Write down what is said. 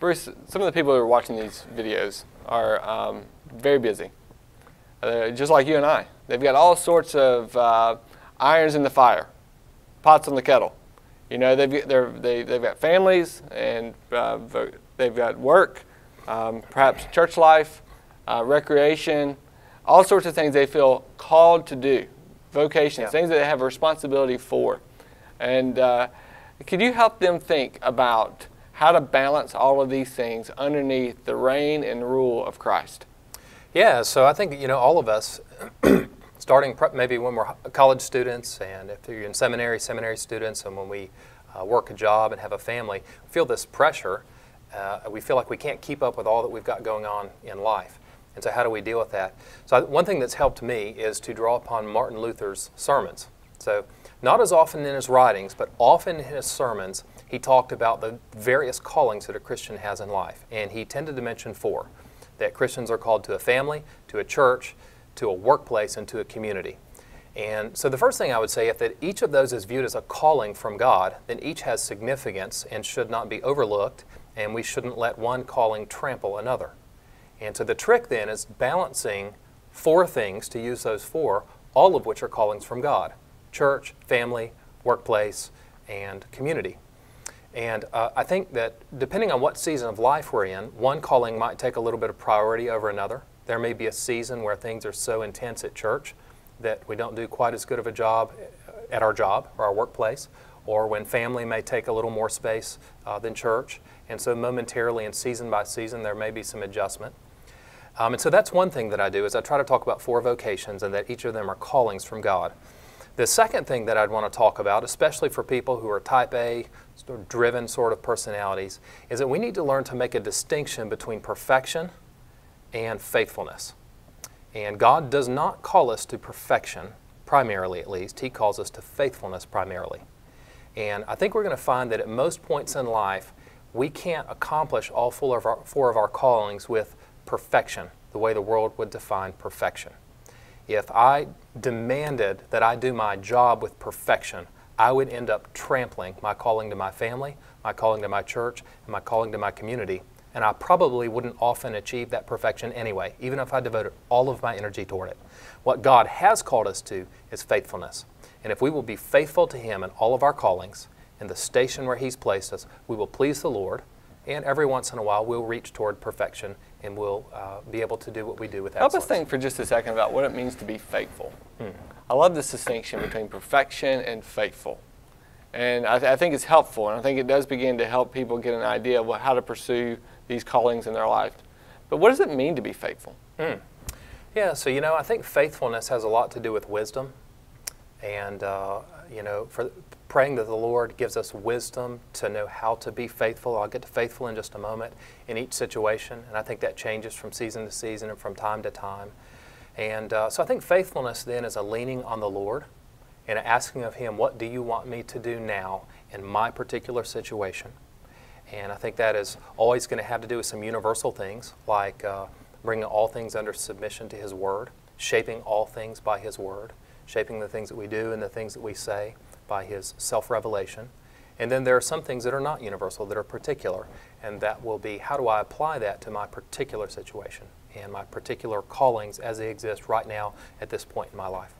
Bruce, some of the people who are watching these videos are very busy, just like you and I. They've got all sorts of irons in the fire, pots on the kettle. You know, they've got families, and they've got work, perhaps church life, recreation, all sorts of things they feel called to do, vocations, things that they have a responsibility for. And could you help them think about how to balance all of these things underneath the reign and rule of Christ? Yeah, so I think, all of us, starting maybe when we're college students, and if you're in seminary students, and when we work a job and have a family, feel this pressure. We feel like we can't keep up with all that we've got going on in life. And so how do we deal with that? So one thing that's helped me is to draw upon Martin Luther's sermons. So not as often in his writings, but often in his sermons, he talked about the various callings that a Christian has in life. And he tended to mention 4, that Christians are called to a family, to a church, to a workplace, and to a community. And so the first thing I would say, if that each of those is viewed as a calling from God, then each has significance and should not be overlooked, and we shouldn't let one calling trample another. And so the trick then is balancing 4 things, to use those 4, all of which are callings from God: church, family, workplace, and community. And I think that depending on what season of life we're in, one calling might take a little bit of priority over another. There may be a season where things are so intense at church that we don't do quite as good of a job at our job or our workplace, or when family may take a little more space than church. And so momentarily and season by season, there may be some adjustment. And so that's one thing that I do, is I try to talk about 4 vocations and that each of them are callings from God. The second thing that I'd want to talk about, especially for people who are type A, driven sort of personalities, is that we need to learn to make a distinction between perfection and faithfulness. And God does not call us to perfection, primarily at least. He calls us to faithfulness primarily. And I think we're going to find that at most points in life, we can't accomplish all 4 of our callings with perfection, the way the world would define perfection. If I demanded that I do my job with perfection, I would end up trampling my calling to my family, my calling to my church, and my calling to my community. And I probably wouldn't often achieve that perfection anyway, even if I devoted all of my energy toward it. What God has called us to is faithfulness. And if we will be faithful to Him in all of our callings, in the station where He's placed us, we will please the Lord, and every once in a while we'll reach toward perfection, and we'll be able to do what we do with excellence. Help us think for just a second about what it means to be faithful. I love this distinction between perfection and faithful. And I think it's helpful, and I think it does begin to help people get an idea of how to pursue these callings in their life. But what does it mean to be faithful? Yeah, so I think faithfulness has a lot to do with wisdom. And, for praying that the Lord gives us wisdom to know how to be faithful. I'll get to faithful in just a moment in each situation. And I think that changes from season to season and from time to time. And so I think faithfulness then is a leaning on the Lord and asking of Him, what do you want me to do now in my particular situation? And I think that is always going to have to do with some universal things, like bringing all things under submission to His Word, shaping all things by His Word, shaping the things that we do and the things that we say by His self-revelation. And then there are some things that are not universal, that are particular, and that will be, how do I apply that to my particular situation and my particular callings as they exist right now at this point in my life?